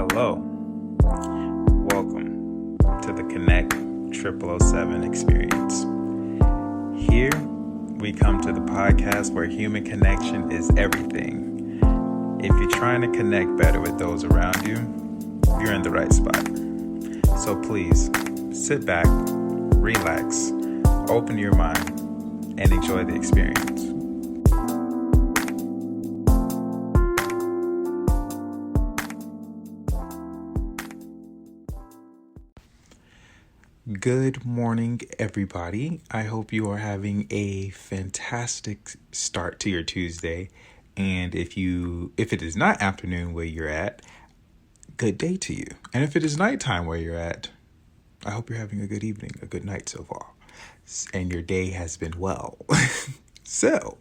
Hello, welcome to the Konnekt-000-7 experience. Here, we come to the podcast where human connection is everything. If you're trying to connect better with those around you, you're in the right spot. So please, sit back, relax, open your mind, and enjoy the experience. Good morning, everybody. I hope you are having a fantastic start to your Tuesday. And if it is not afternoon where you're at, good day to you. And if it is nighttime where you're at, I hope you're having a good evening, a good night so far. And your day has been well. So,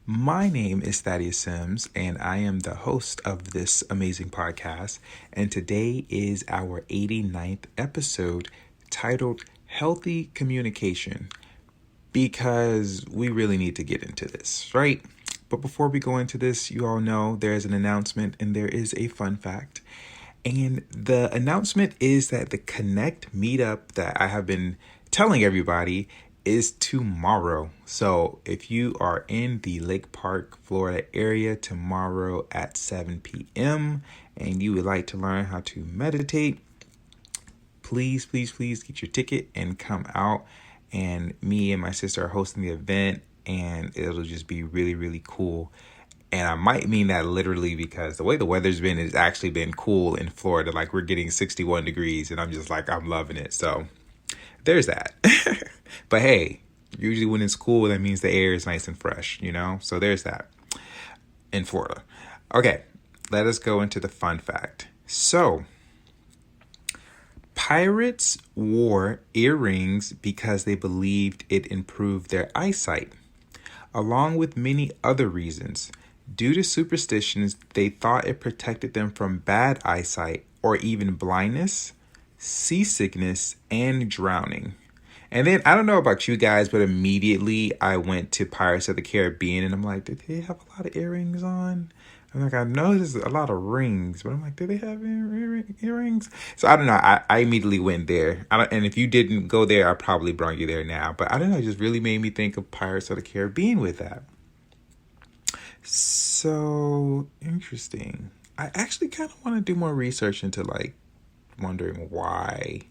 my name is Thaddeus Sims, and I am the host of this amazing podcast. And today is our 89th episode, titled Healthy Communication, because we really need to get into this, right? But before we go into this, you all know there's an announcement and there is a fun fact. And the announcement is that the Konnekt meetup that I have been telling everybody is tomorrow. So if you are in the Lake Park, Florida area tomorrow at 7 p.m. and you would like to learn how to meditate, please get your ticket and come out. And me and my sister are hosting the event, and it'll just be really, really cool. And I might mean that literally, because the way the weather's been, it's actually been cool in Florida. Like, we're getting 61 degrees, and I'm just like, I'm loving it. So there's that. But hey, usually when it's cool, that means the air is nice and fresh, So there's that in Florida. Okay, let us go into the fun fact. So, pirates wore earrings because they believed it improved their eyesight, along with many other reasons. Due to superstitions, they thought it protected them from bad eyesight or even blindness, seasickness, and drowning. And then, I don't know about you guys, but immediately I went to Pirates of the Caribbean, and I'm like, did they have a lot of earrings on? I'm like, I know there's a lot of rings, but I'm like, do they have earrings? So I don't know. I immediately went there. And if you didn't go there, I probably brought you there now. But I don't know. It just really made me think of Pirates of the Caribbean with that. So interesting. I actually kind of want to do more research into wondering why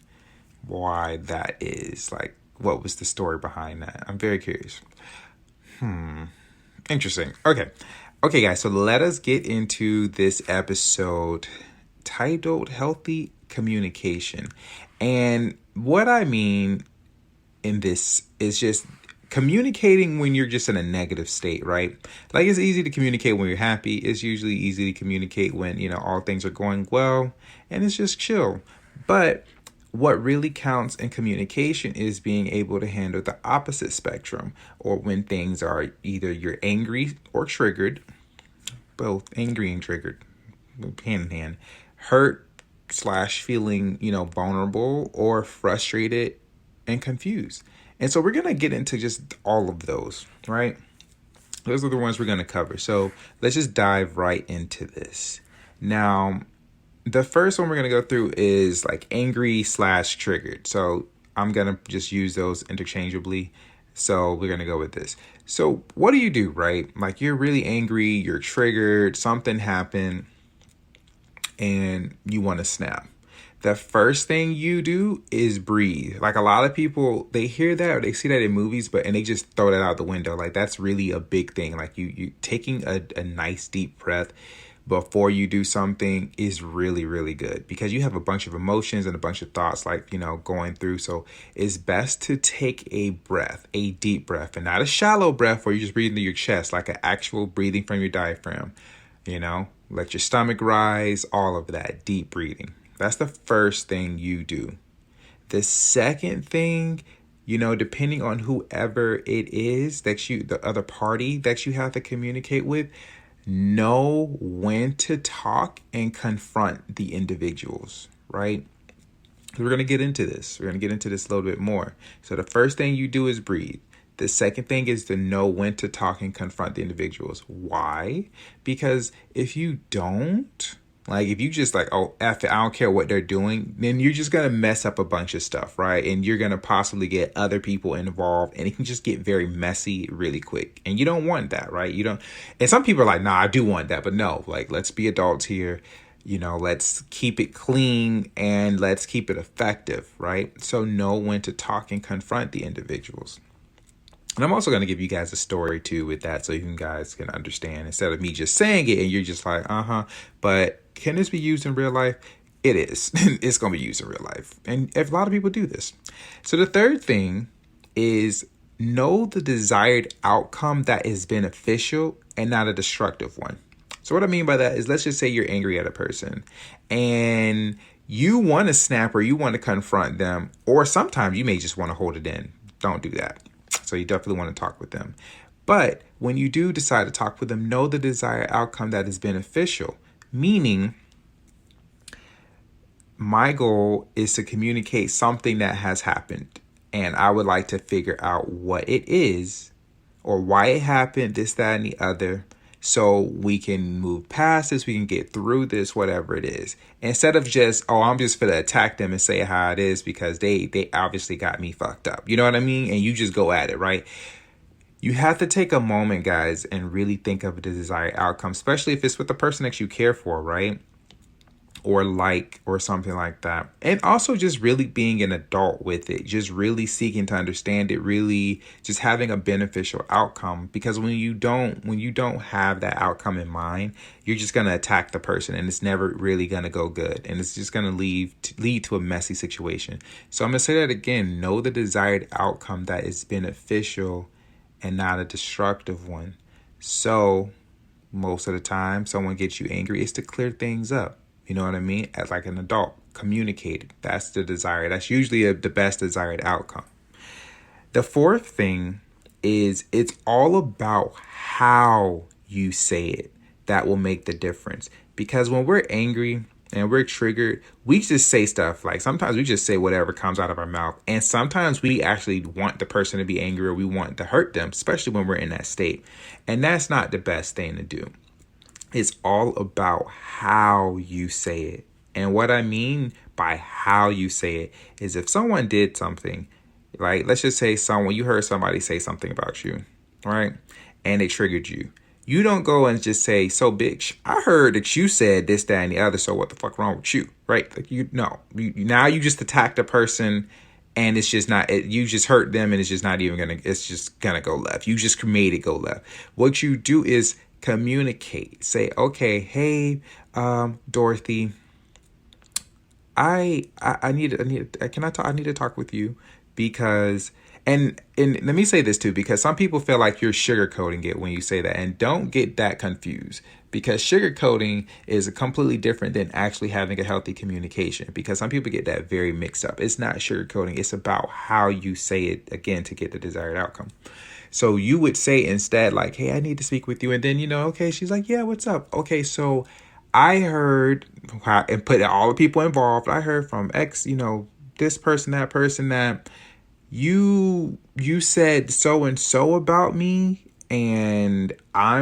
that is. Like, what was the story behind that? I'm very curious. Interesting. Okay, guys, so let us get into this episode titled Healthy Communication. And what I mean in this is just communicating when you're just in a negative state, right? Like, it's easy to communicate when you're happy. It's usually easy to communicate when, all things are going well and it's just chill. But what really counts in communication is being able to handle the opposite spectrum, or when things are either you're angry or triggered, both angry and triggered, hand in hand, hurt / feeling, vulnerable, or frustrated and confused. And so we're going to get into just all of those, right? Those are the ones we're going to cover. So let's just dive right into this. Now, the first one we're going to go through is like angry / triggered. So I'm going to just use those interchangeably. So we're going to go with this. So what do, right? Like, you're really angry, you're triggered, something happened, and you want to snap. The first thing you do is breathe. Like, a lot of people, they hear that or they see that in movies, and they just throw that out the window. Like, that's really a big thing. Like, you taking a nice deep breath before you do something is really, really good, because you have a bunch of emotions and a bunch of thoughts going through. So it's best to take a deep breath, and not a shallow breath where you just breathe into your chest, like an actual breathing from your diaphragm. Let your stomach rise, all of that deep breathing. That's the first thing you do. The second thing, depending on whoever it is the other party that you have to communicate with, know when to talk and confront the individuals, right? We're going to get into this. We're going to get into this a little bit more. So the first thing you do is breathe. The second thing is to know when to talk and confront the individuals. Why? Because if you don't, Like if you just like, oh, F it, I don't care what they're doing, then you're just going to mess up a bunch of stuff, right? And you're going to possibly get other people involved, and it can just get very messy really quick. And you don't want that, right? You don't. And some people are like, nah, I do want that. But no, like, let's be adults here. Let's keep it clean and let's keep it effective, right? So know when to talk and confront the individuals. And I'm also going to give you guys a story too with that so you guys can understand instead of me just saying it and you're just like, but can this be used in real life? It is. It's going to be used in real life. And a lot of people do this. So the third thing is know the desired outcome that is beneficial and not a destructive one. So what I mean by that is, let's just say you're angry at a person and you want to snap or you want to confront them, or sometimes you may just want to hold it in. Don't do that. So you definitely want to talk with them. But when you do decide to talk with them, know the desired outcome that is beneficial. Meaning, my goal is to communicate something that has happened. And I would like to figure out what it is or why it happened, this, that, and the other. So we can move past this, we can get through this, whatever it is. Instead of just, oh, I'm just going to attack them and say how it is because they obviously got me fucked up. You know what I mean? And you just go at it, right? You have to take a moment, guys, and really think of the desired outcome, especially if it's with the person that you care for, right? Or like, or something like that. And also just really being an adult with it, just really seeking to understand it, really just having a beneficial outcome. Because when you don't have that outcome in mind, you're just going to attack the person and it's never really going to go good. And it's just going to lead to a messy situation. So I'm going to say that again, know the desired outcome that is beneficial and not a destructive one. So most of the time someone gets you angry, it's to clear things up. You know what I mean? As like an adult, communicate. That's the desire. That's usually the best desired outcome. The fourth thing is it's all about how you say it that will make the difference. Because when we're angry and we're triggered, we just say stuff like, sometimes we just say whatever comes out of our mouth. And sometimes we actually want the person to be angry or we want to hurt them, especially when we're in that state. And that's not the best thing to do. It's all about how you say it. And what I mean by how you say it is if someone did something, like let's just say you heard somebody say something about you, right? And they triggered you. You don't go and just say, so bitch, I heard that you said this, that, and the other. So what the fuck wrong with you, right? Like now you just attacked a person and it's just not, you just hurt them and it's just not even it's just gonna go left. You just made it go left. What you do is communicate. Say, okay, hey, Dorothy, I need to talk with you because, and let me say this too, because some people feel like you're sugarcoating it when you say that, and don't get that confused, because sugarcoating is completely different than actually having a healthy communication, because some people get that very mixed up. It's not sugarcoating. It's about how you say it, again, to get the desired outcome. So you would say instead like, hey, I need to speak with you. And then, okay, she's like, yeah, what's up? Okay, so I heard, and put all the people involved, I heard from X, this person, that you said so and so about me, and I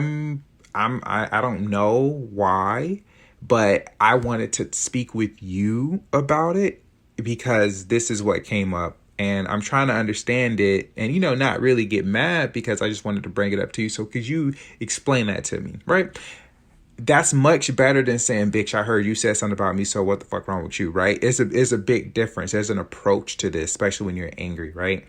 don't know why, but I wanted to speak with you about it because this is what came up. And I'm trying to understand it and, not really get mad because I just wanted to bring it up to you. So could you explain that to me, right? That's much better than saying, bitch, I heard you said something about me, so what the fuck wrong with you, right? It's a big difference. There's an approach to this, especially when you're angry, right?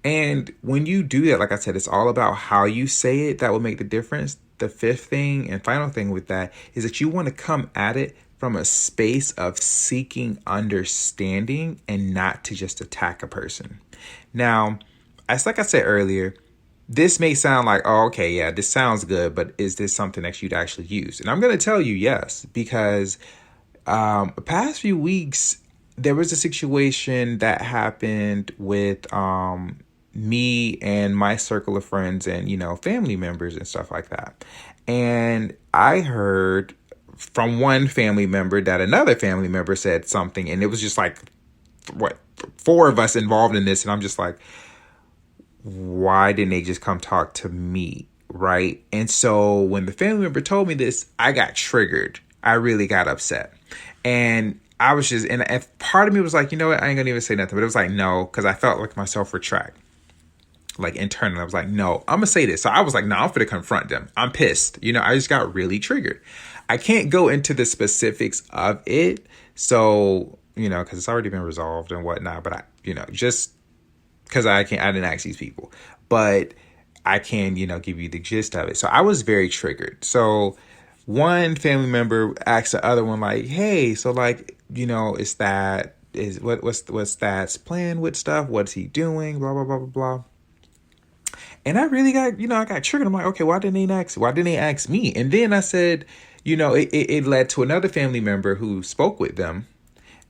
And when you do that, like I said, it's all about how you say it that will make the difference. The fifth thing and final thing with that is that you want to come at it from a space of seeking understanding and not to just attack a person. Now, as like I said earlier, this may sound like, oh, okay, yeah, this sounds good, but is this something that you'd actually use? And I'm going to tell you yes, because the past few weeks, there was a situation that happened with me and my circle of friends and, family members and stuff like that. And I heard from one family member that another family member said something, and it was just like, four of us involved in this. And I'm just like, why didn't they just come talk to me? Right. And so when the family member told me this, I got triggered. I really got upset. And I was just, and if part of me was like, you know what, I ain't gonna even say nothing. But it was like, no, because I felt like myself retract. Like internally, I was like, no, I'm gonna say this. So I was like, no, I'm gonna confront them. I'm pissed. I just got really triggered. I can't go into the specifics of it. So, because it's already been resolved and whatnot. But just because I didn't ask these people. But I can, give you the gist of it. So I was very triggered. So one family member asked the other one, like, hey, so like, what's that's plan with stuff? What's he doing? Blah, blah, blah, blah, blah. And I really got, I got triggered. I'm like, okay, why didn't they ask me? And then I said, it led to another family member who spoke with them.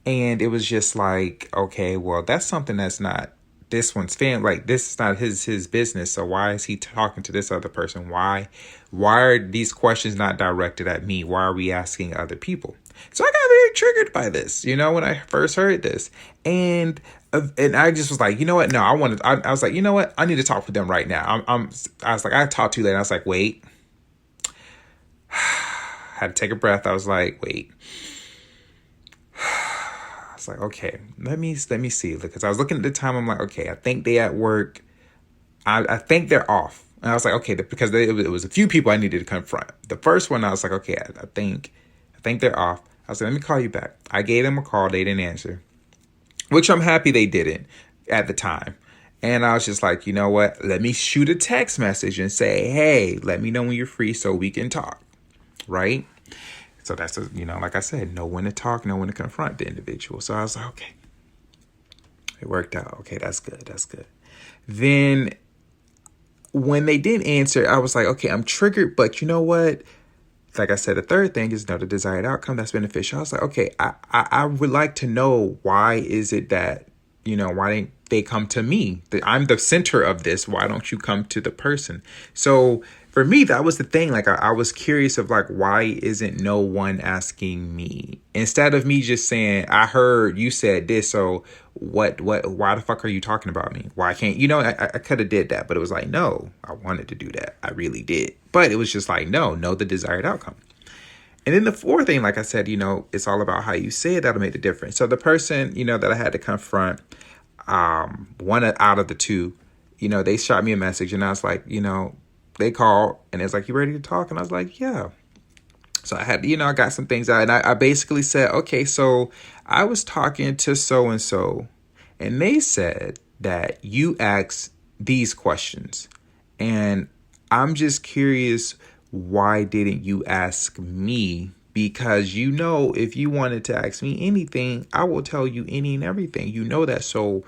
And it was just like, okay, well, that's something that's not this one's family. Like, this is not his business. So why is he talking to this other person? Why are these questions not directed at me? Why are we asking other people? So I got very triggered by this, when I first heard this. And I just was like, you know what? No, I was like, you know what? I need to talk with them right now. I was like, I talked too late. I was like, wait. I had to take a breath. I was like, wait. I was like, okay, let me see. Because I was looking at the time. I'm like, okay, I think they at work. I think they're off. And I was like, okay, because it was a few people I needed to confront. The first one, I was like, okay, I think they're off. I was like, let me call you back. I gave them a call. They didn't answer, which I'm happy they didn't at the time. And I was just like, you know what? Let me shoot a text message and say, hey, let me know when you're free so we can talk. Right? So that's, like I said, know when to talk, know when to confront the individual. So I was like, okay, it worked out. Okay, that's good. That's good. Then when they didn't answer, I was like, okay, I'm triggered. But you know what? Like I said, the third thing is the desired outcome that's beneficial. I was like, okay, I would like to know why is it that, why didn't they come to me? I'm the center of this. Why don't you come to the person? So for me, that was the thing. Like, I was curious of like, why isn't no one asking me? Instead of me just saying, I heard you said this. So why the fuck are you talking about me? Why can't, I could have did that, but it was like, no, I wanted to do that. I really did. But it was just like, no, the desired outcome. And then the fourth thing, like I said, it's all about how you say it. That'll make the difference. So the person, that I had to confront, one out of the two, they shot me a message and I was like, they called and it's like, you ready to talk? And I was like, yeah. So I had, I got some things out and I basically said, okay, so I was talking to so-and-so and they said that you asked these questions and I'm just curious, why didn't you ask me? Because, if you wanted to ask me anything, I will tell you any and everything. You know that. So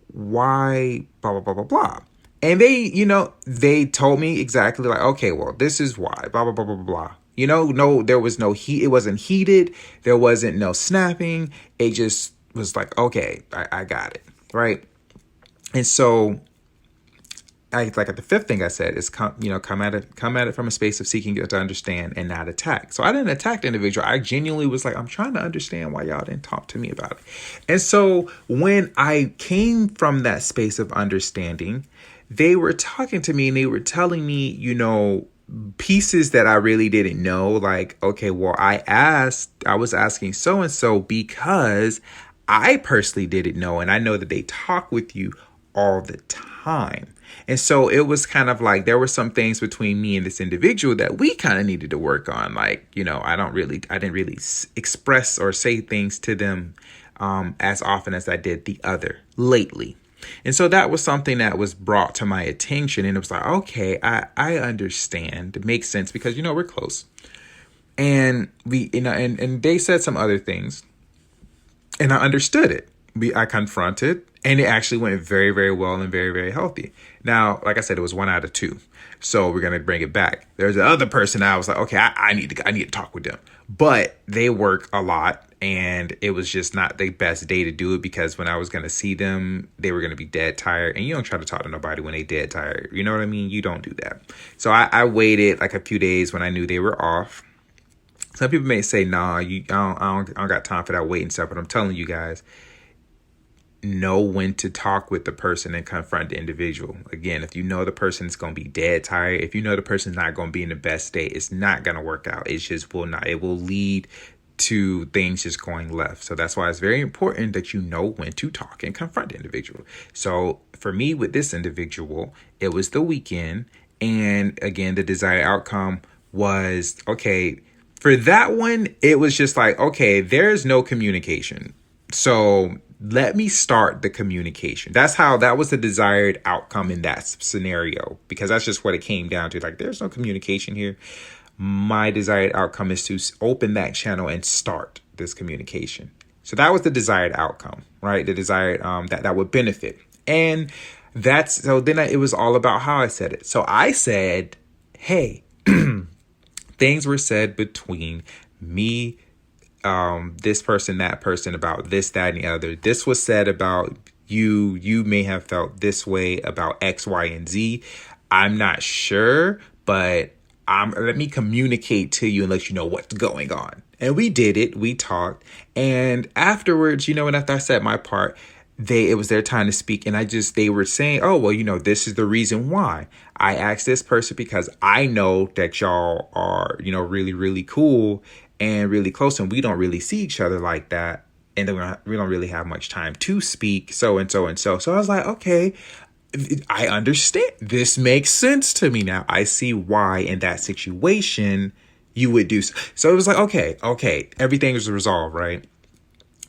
why blah, blah, blah, blah, blah. And they, they told me exactly like, okay, well, this is why, blah, blah, blah, blah, blah. No, there was no heat. It wasn't heated. There wasn't no snapping. It just was like, okay, I got it. Right. And so the fifth thing I said is come at it from a space of seeking to understand and not attack. So I didn't attack the individual. I genuinely was like, I'm trying to understand why y'all didn't talk to me about it. And so when I came from that space of understanding, they were talking to me and they were telling me, pieces that I really didn't know. Like, okay, well, I was asking so-and-so because I personally didn't know. And I know that they talk with you all the time. And so it was kind of like there were some things between me and this individual that we kind of needed to work on. Like, I didn't really express or say things to them as often as I did the other lately. And so that was something that was brought to my attention. And it was like, okay, I understand. It makes sense because, we're close. And we, and they said some other things and I understood it. I confronted and it actually went very, very well and very, very healthy. Now, like I said, it was 1 out of 2. So we're going to bring it back. There's the other person I was like, okay, I need to talk with them, but they work a lot and it was just not the best day to do it because when I was going to see them, they were going to be dead tired and you don't try to talk to nobody when they dead tired. You know what I mean? You don't do that. So I waited like a few days when I knew they were off. Some people may say, nah, I don't got time for that waiting stuff, but I'm telling you guys, know when to talk with the person and confront the individual. Again, if you know the person's going to be dead tired, if you know the person's not going to be in the best state, it's not going to work out. It just will not. It will lead to things just going left. So that's why it's very important that you know when to talk and confront the individual. So for me with this individual, it was the weekend. And again, the desired outcome was, okay, for that one, it was just like, okay, there's no communication. So let me start the communication. That was the desired outcome in that scenario, because that's just what it came down to. Like, there's no communication here. My desired outcome is to open that channel and start this communication. So that was the desired outcome, right? The desired that would benefit. And it was all about how I said it. So I said, hey, things were said between me, this person, that person, about this, that, and the other. This was said about you. You may have felt this way about X, Y, and Z. I'm not sure, but let me communicate to you and let you know what's going on. And we did it. We talked. And afterwards, and after I said my part, it was their time to speak. And they were saying, oh, well, this is the reason why I asked this person, because I know that y'all are, really, really cool and really close, and we don't really see each other like that. And then we don't really have much time to speak. So and so and so. So I was like, okay, I understand. This makes sense to me now. I see why in that situation you would do so. So it was like, okay, everything was resolved, right?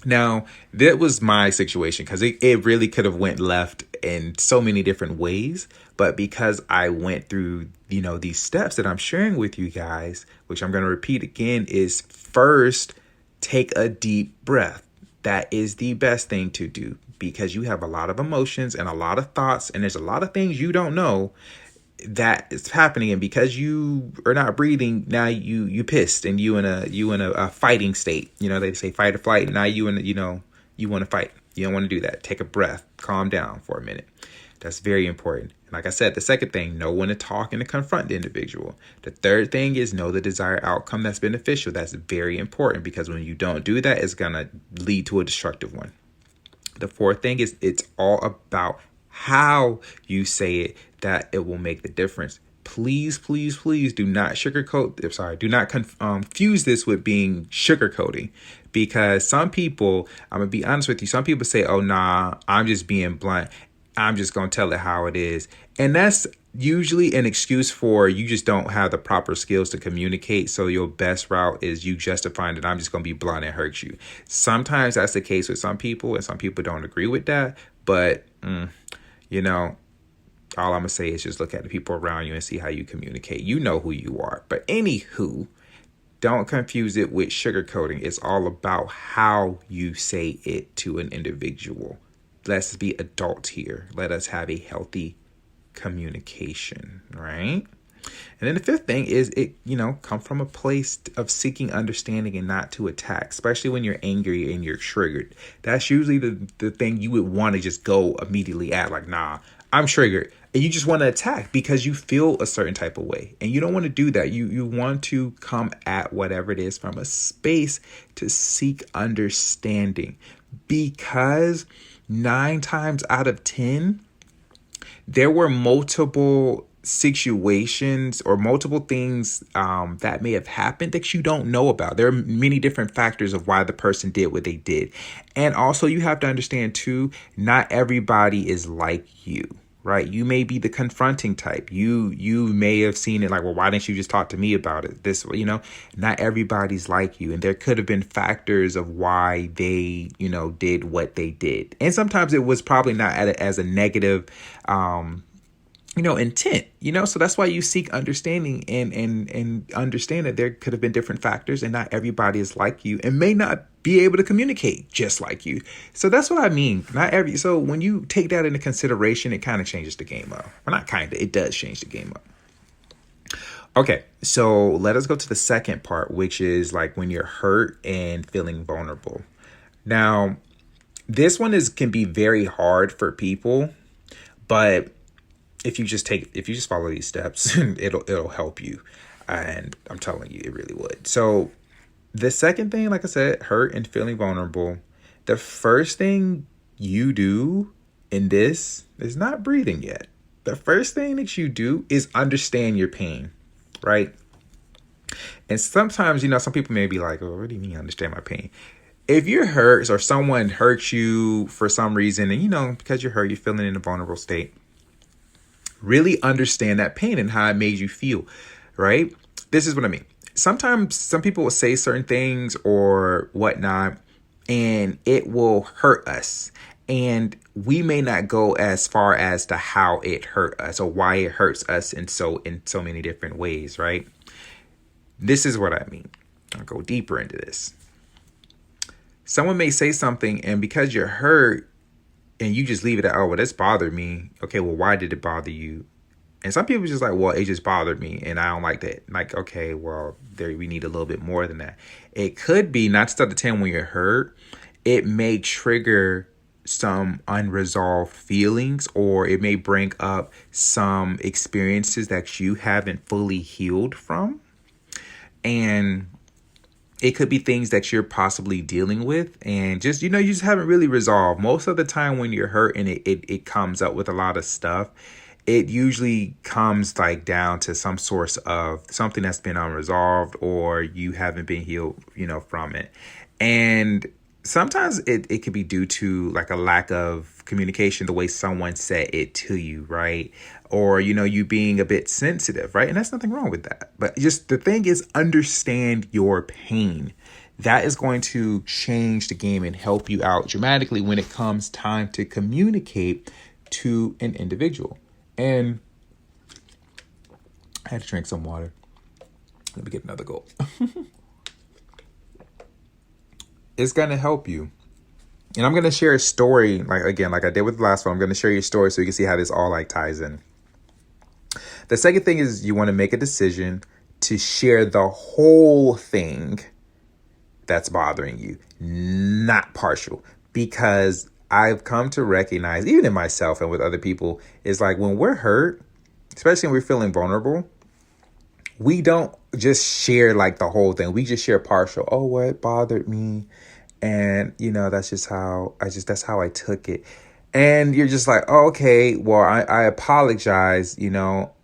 Now, that was my situation, because it really could have went left in so many different ways. But because I went through, these steps that I'm sharing with you guys, which I'm going to repeat again, is first, take a deep breath. That is the best thing to do, because you have a lot of emotions and a lot of thoughts, and there's a lot of things you don't know that is happening. And because you are not breathing, now you pissed, and you in a fighting state. They say fight or flight. Now you want to fight. You don't want to do that. Take a breath, calm down for a minute. That's very important. And like I said, the second thing, know when to talk and to confront the individual. The third thing is know the desired outcome that's beneficial. That's very important, because when you don't do that, it's going to lead to a destructive one. The fourth thing is, it's all about how you say it, that it will make the difference. Please, please, please do not do not confuse this with being sugarcoating, because some people, I'm going to be honest with you, some people say, oh, nah, I'm just being blunt. I'm just going to tell it how it is. And that's usually an excuse for you just don't have the proper skills to communicate. So your best route is you justifying that I'm just going to be blunt and hurt you. Sometimes that's the case with some people, and some people don't agree with that. But, all I'm going to say is just look at the people around you and see how you communicate. You know who you are. But anywho, don't confuse it with sugarcoating. It's all about how you say it to an individual. Let's be adults here. Let us have a healthy communication, right? And then the fifth thing is come from a place of seeking understanding and not to attack, especially when you're angry and you're triggered. That's usually the thing you would want to just go immediately at, like, nah, I'm triggered. And you just want to attack because you feel a certain type of way. And you don't want to do that. You want to come at whatever it is from a space to seek understanding, because 9 times out of 10, there were multiple situations or multiple things that may have happened that you don't know about. There are many different factors of why the person did what they did. And also you have to understand too, not everybody is like you, right? You may be the confronting type. You may have seen it like, well, why didn't you just talk to me about it? Not everybody's like you. And there could have been factors of why they, did what they did. And sometimes it was probably not as a negative, intent, so that's why you seek understanding and understand that there could have been different factors, and not everybody is like you and may not be able to communicate just like you. So that's what I mean. So when you take that into consideration, it kind of changes the game up. Well, not kind of, it does change the game up. Okay, so let us go to the second part, which is like when you're hurt and feeling vulnerable. Now, this one can be very hard for people, but if you just follow these steps, it'll help you. And I'm telling you, it really would. So the second thing, like I said, hurt and feeling vulnerable. The first thing you do in this is not breathing yet. The first thing that you do is understand your pain, right? And sometimes, some people may be like, oh, what do you mean understand my pain? If you're hurt or someone hurts you for some reason, and because you're hurt, you're feeling in a vulnerable state, really understand that pain and how it made you feel, right? This is what I mean. Sometimes some people will say certain things or whatnot, and it will hurt us. And we may not go as far as to how it hurt us or why it hurts us in so many different ways, right? This is what I mean. I'll go deeper into this. Someone may say something, and because you're hurt and you just leave it at, oh, well, this bothered me. Okay, well, why did it bother you? And some people just like, well, it just bothered me and I don't like that. Like, okay, well, we need a little bit more than that. It could be not to the 10 when you're hurt. It may trigger some unresolved feelings, or it may bring up some experiences that you haven't fully healed from. And it could be things that you're possibly dealing with and just, you just haven't really resolved. Most of the time when you're hurt and it comes up with a lot of stuff, it usually comes like down to some source of something that's been unresolved or you haven't been healed, from it. And sometimes it could be due to like a lack of communication, the way someone said it to you, right? Or, you being a bit sensitive, right? And there's nothing wrong with that. But just the thing is, understand your pain. That is going to change the game and help you out dramatically when it comes time to communicate to an individual. And I had to drink some water. Let me get another gulp. It's going to help you. And I'm going to share a story, like I did with the last one. I'm going to share your story so you can see how this all like ties in. The second thing is you want to make a decision to share the whole thing that's bothering you, not partial. Because I've come to recognize, even in myself and with other people, is like when we're hurt, especially when we're feeling vulnerable, we don't just share like the whole thing. We just share partial. Oh, what bothered me? And, that's how I took it. And you're just like, oh, okay, well, I apologize,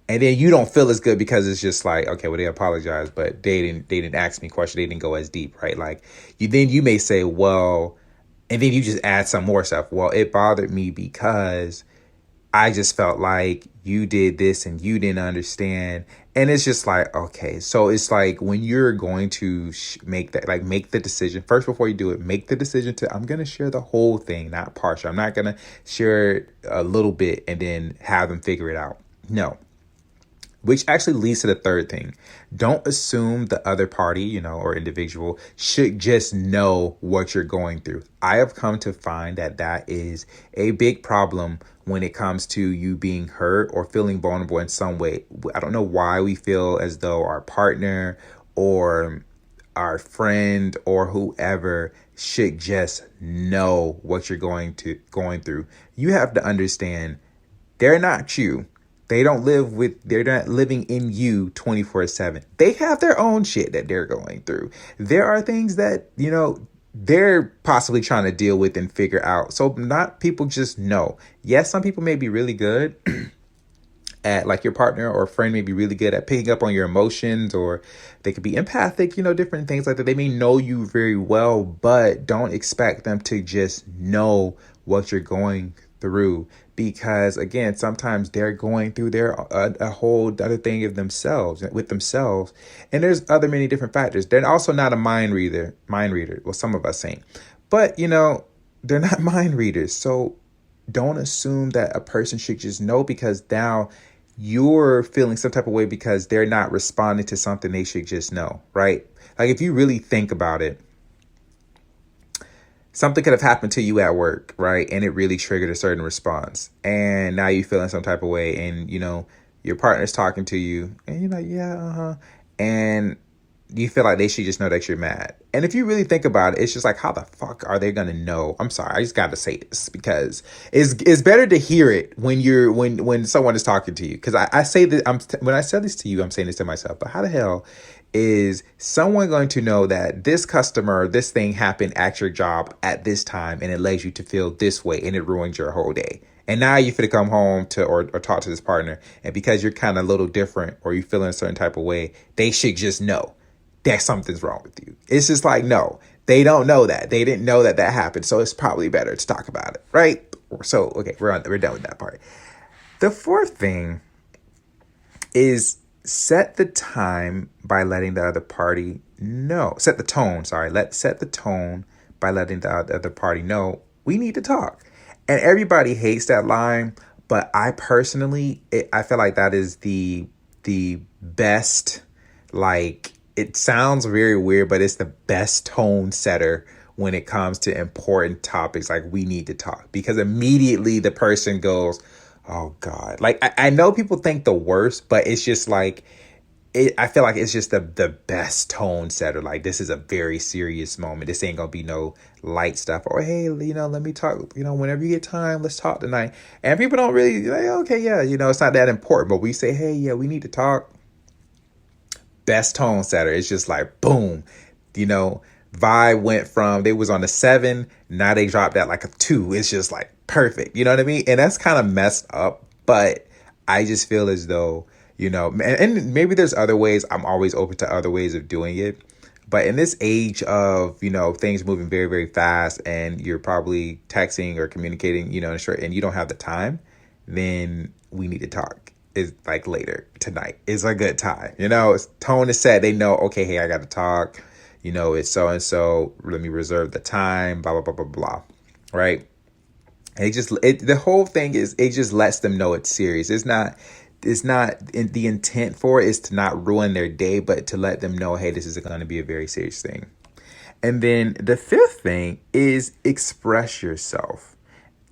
and then you don't feel as good because it's just like, okay, well, they apologize, but they didn't ask me questions. They didn't go as deep, right? Like you may say, well, and then you just add some more stuff. Well, it bothered me because I just felt like you did this and you didn't understand. And it's just like, okay, so it's like when you're going to make the decision first before you do it, make the decision I'm going to share the whole thing, not partial. I'm not going to share a little bit and then have them figure it out. No. Which actually leads to the third thing. Don't assume the other party, or individual should just know what you're going through. I have come to find that is a big problem when it comes to you being hurt or feeling vulnerable in some way. I don't know why we feel as though our partner or our friend or whoever should just know what you're going through. You have to understand they're not you. They're not living in you 24/7. They have their own shit that they're going through. There are things that, they're possibly trying to deal with and figure out. So not people just know. Yes, some people may be really good at, like your partner or friend may be really good at picking up on your emotions, or they could be empathic, different things like that. They may know you very well, but don't expect them to just know what you're going through. Because again, sometimes they're going through a whole other thing with themselves. And there's other many different factors. They're also not a mind reader. Well, some of us ain't. But, they're not mind readers. So don't assume that a person should just know because now you're feeling some type of way because they're not responding to something they should just know, right? Like if you really think about it, something could have happened to you at work, right? And it really triggered a certain response. And now you're feeling some type of way and, your partner's talking to you and you're like, yeah, uh-huh. And you feel like they should just know that you're mad. And if you really think about it, it's just like, how the fuck are they going to know? I'm sorry. I just got to say this because it's better to hear it when someone is talking to you. Because I say that when I say this to you, I'm saying this to myself. But how the hell is someone going to know that this customer, this thing happened at your job at this time, and it led you to feel this way, and it ruined your whole day. And now you fit to come home to or talk to this partner, and because you're kind of a little different or you feel in a certain type of way, they should just know that something's wrong with you. It's just like, no, they don't know that. They didn't know that happened, so it's probably better to talk about it, right? So, okay, we're done with that part. The fourth thing is set the time by letting the other party know. Set the tone by letting the other party know we need to talk. And everybody hates that line, but I personally, I feel like that is the best, like, it sounds very weird, but it's the best tone setter when it comes to important topics. Like, we need to talk, because immediately the person goes, oh God. Like, I know people think the worst, but it's just like, I feel like it's just the best tone setter. Like, this is a very serious moment. This ain't gonna be no light stuff. Or, hey, let me talk, whenever you get time, let's talk tonight. And people don't really like, okay, yeah, it's not that important. But we say, hey, yeah, we need to talk. Best tone setter. It's just like, boom, vibe went from, they was on a 7, now they dropped at like a 2. It's just like perfect. You know what I mean? And that's kind of messed up, but I just feel as though, and maybe there's other ways. I'm always open to other ways of doing it. But in this age of, things moving very, very fast, and you're probably texting or communicating, and you don't have the time, then we need to talk. Is like later tonight is a good time. Tone is set. They know, okay, hey, I got to talk. It's so and so. Let me reserve the time. Blah blah blah blah blah. Right. And the whole thing is, it just lets them know it's serious. It's not the intent for it is to not ruin their day, but to let them know, hey, this is going to be a very serious thing. And then the fifth thing is express yourself.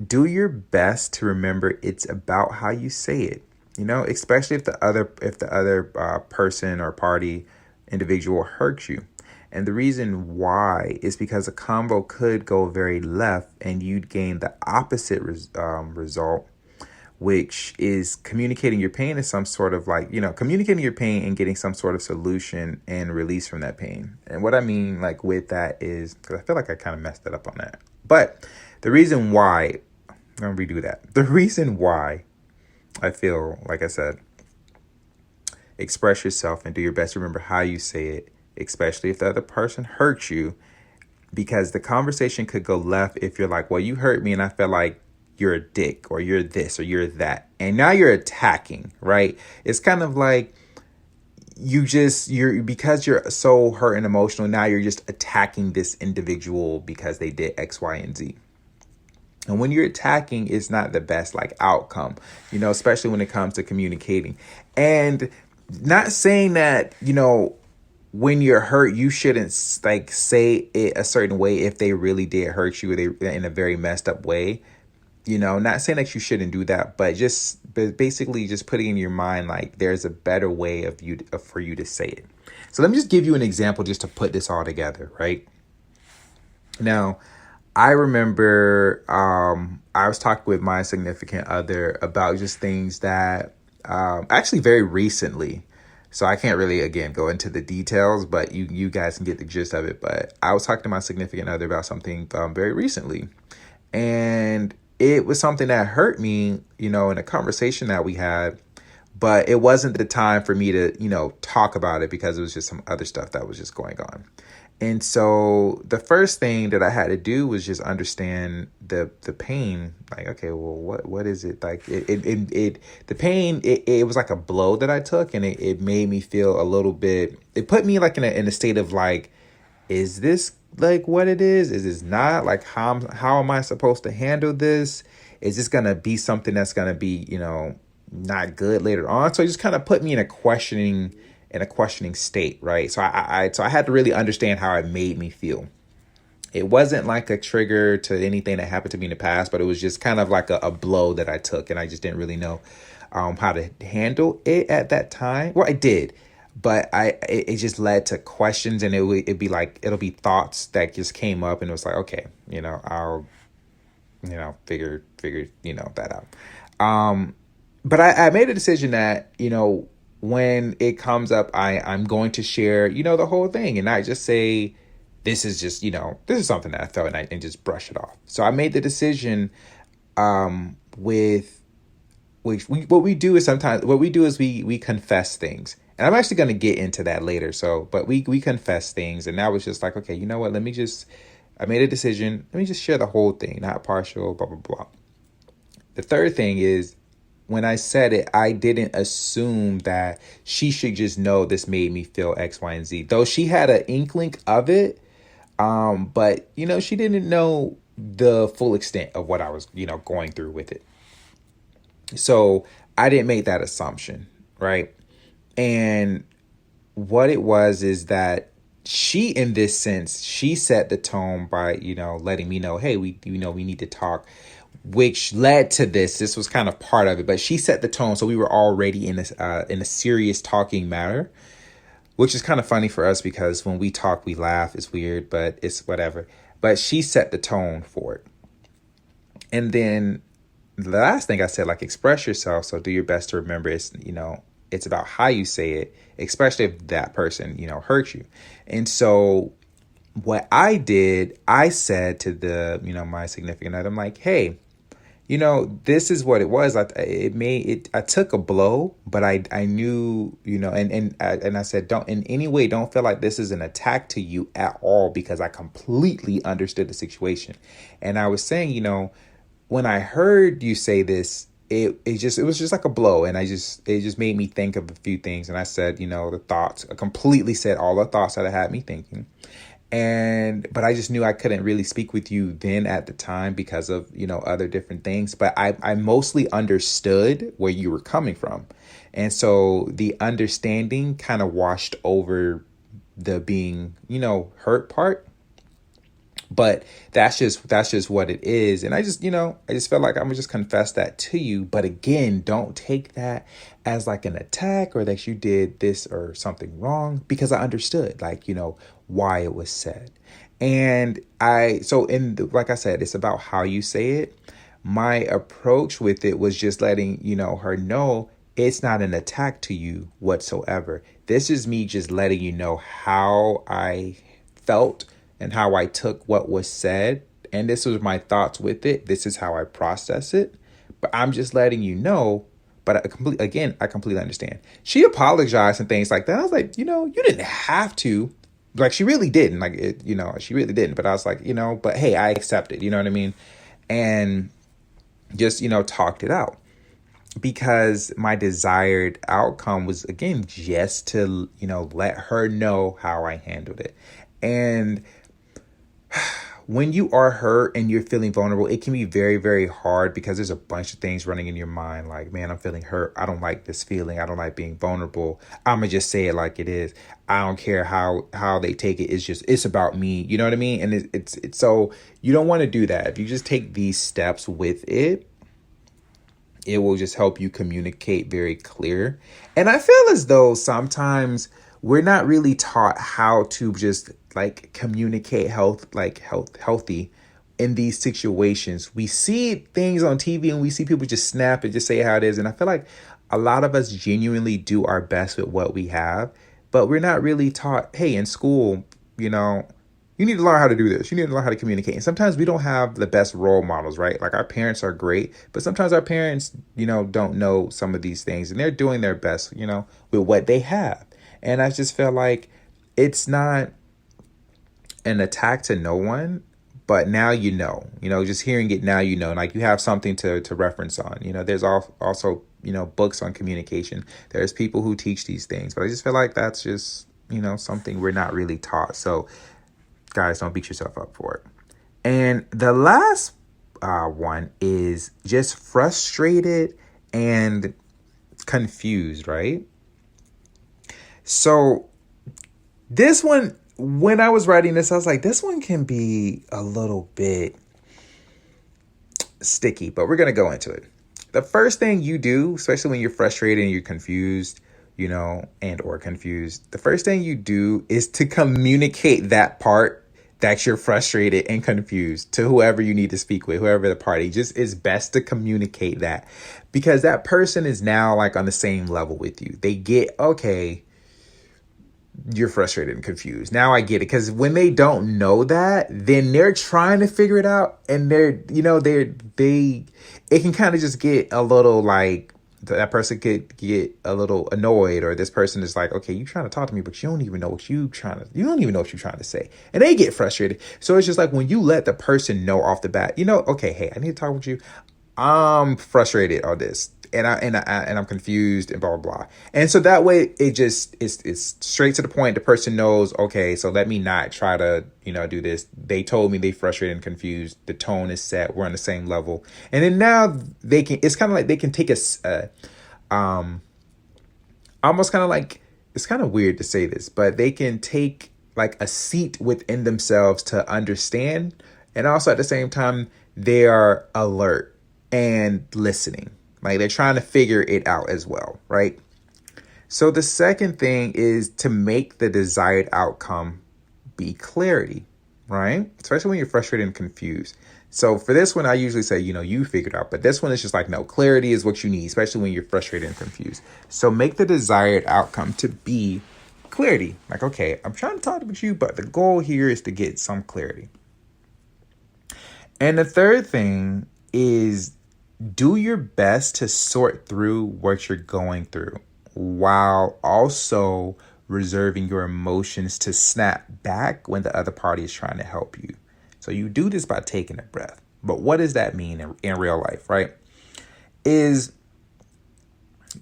Do your best to remember it's about how you say it. Especially if the other person or party individual hurts you. And the reason why is because a combo could go very left and you'd gain the opposite result, which is communicating your pain as some sort of like, communicating your pain and getting some sort of solution and release from that pain. And what I mean like with that is, because I feel like I kind of messed it up on that. But the reason why, I'm going to redo that. The reason why I feel, like I said, express yourself and do your best to remember how you say it, especially if the other person hurts you, because the conversation could go left if you're like, well, you hurt me and I feel like you're a dick or you're this or you're that. And now you're attacking, right? It's kind of like because you're so hurt and emotional, now you're just attacking this individual because they did X, Y, and Z. And when you're attacking, it's not the best like outcome, especially when it comes to communicating. And not saying that, when you're hurt, you shouldn't like say it a certain way if they really did hurt you or they in a very messed up way. Not saying that you shouldn't do that, but basically just putting in your mind like there's a better way for you to say it. So let me just give you an example just to put this all together, right? Now, I remember I was talking with my significant other about just things that actually very recently. So I can't really, again, go into the details, but you guys can get the gist of it. But I was talking to my significant other about something very recently. And it was something that hurt me, in a conversation that we had. But it wasn't the time for me to, talk about it because it was just some other stuff that was just going on. And so the first thing that I had to do was just understand the pain. Like, okay, well, what is it? Like the pain, it was like a blow that I took, and it made me feel a little bit, it put me like in a state of like, is this like what it is? Is this not? Like, how am I supposed to handle this? Is this going to be something that's going to be, not good later on? So it just kind of put me in a questioning state, right? So I had to really understand how it made me feel. It wasn't like a trigger to anything that happened to me in the past, but it was just kind of like a blow that I took, and I just didn't really know how to handle it at that time. Well, I did, but it just led to questions, and it'd be thoughts that just came up, and it was like, okay, I'll figure that out. But I made a decision that, when it comes up, I'm going to share, the whole thing, and I just say, this is just, this is something that I felt, and just brush it off. So I made the decision, with which what we do is we confess things, and I'm actually going to get into that later. So, but we confess things, and that was just like, okay, you know what? I made a decision. Let me just share the whole thing, not partial. Blah blah blah. The third thing is, when I said it, I didn't assume that she should just know this made me feel X, Y, and Z. Though she had an inkling of it, but she didn't know the full extent of what I was, going through with it. So I didn't make that assumption, right? And what it was is that she, in this sense, she set the tone by, letting me know, hey, we need to talk, which led to this. This was kind of part of it, but she set the tone. So we were already in a serious talking matter, which is kind of funny for us because when we talk, we laugh. It's weird, but it's whatever. But she set the tone for it. And then the last thing I said, like, express yourself. So do your best to remember it's about how you say it, especially if that person, hurt you. And so what I did, I said to my significant other, I'm like, hey, this is what it was. I took a blow, but I knew, and I said, don't in any way, don't feel like this is an attack to you at all, because I completely understood the situation. And I was saying, when I heard you say this, it was just like a blow. And it just made me think of a few things. And I said, the thoughts, I completely said all the thoughts that had me thinking. But I just knew I couldn't really speak with you then at the time because of, other different things. But I mostly understood where you were coming from. And so the understanding kind of washed over the being, hurt part. But that's just what it is. And I just felt like I'm gonna just confess that to you. But again, don't take that as like an attack or that you did this or something wrong, because I understood, like, why it was said. And like I said, it's about how you say it. My approach with it was just letting, her know it's not an attack to you whatsoever. This is me just letting you know how I felt and how I took what was said. And this was my thoughts with it. This is how I process it. But I'm just letting you know. But I completely understand. She apologized and things like that. I was like, you didn't have to. Like, she really didn't. Like, she really didn't. But I was like, but hey, I accept it. You know what I mean? And just, talked it out. Because my desired outcome was, again, just to, let her know how I handled it. And when you are hurt and you're feeling vulnerable, it can be very, very hard because there's a bunch of things running in your mind. Like, man, I'm feeling hurt. I don't like this feeling. I don't like being vulnerable. I'm going to just say it like it is. I don't care how they take it. It's about me. You know what I mean? And it's so you don't want to do that. If you just take these steps with it, it will just help you communicate very clear. And I feel as though sometimes we're not really taught how to just like communicate healthy in these situations. We see things on TV and we see people just snap and just say how it is. And I feel like a lot of us genuinely do our best with what we have, but we're not really taught, hey, in school, you need to learn how to do this. You need to learn how to communicate. And sometimes we don't have the best role models, right? Like, our parents are great, but sometimes our parents, don't know some of these things, and they're doing their best, with what they have. And I just feel like it's not an attack to no one, but now just hearing it now, like, you have something to reference on. There's also books on communication. There's people who teach these things, but I just feel like that's just something we're not really taught. So guys, don't beat yourself up for it. And the last one is just frustrated and confused, right? So this one, when I was writing this, I was like, this one can be a little bit sticky, but we're going to go into it. The first thing you do, especially when you're frustrated and you're confused, and or confused, the first thing you do is to communicate that part that you're frustrated and confused to whoever you need to speak with, whoever the party. Just it's best to communicate that, because that person is now like on the same level with you. They get, okay, you're frustrated and confused. Now I get it. Because when they don't know that, then they're trying to figure it out, and it can kind of just get a little like, that person could get a little annoyed, or this person is like, okay, you trying to talk to me, but you don't even know what you're trying to say. And they get frustrated. So it's just like, when you let the person know off the bat, okay, hey, I need to talk with you. I'm frustrated on this, and I'm confused, and blah, blah, blah. And so that way it's straight to the point. The person knows, okay, so let me not try to, do this. They told me they frustrated and confused. The tone is set. We're on the same level. And then now it's kind of like they can take almost kind of like, it's kind of weird to say this, but they can take like a seat within themselves to understand. And also at the same time, they are alert and listening. Like, they're trying to figure it out as well, right? So the second thing is to make the desired outcome be clarity, right? Especially when you're frustrated and confused. So for this one, I usually say, you figured out. But this one is just like, no, clarity is what you need, especially when you're frustrated and confused. So make the desired outcome to be clarity. Like, okay, I'm trying to talk with you, but the goal here is to get some clarity. And the third thing is, do your best to sort through what you're going through, while also reserving your emotions to snap back when the other party is trying to help you. So you do this by taking a breath. But what does that mean in real life, right? Is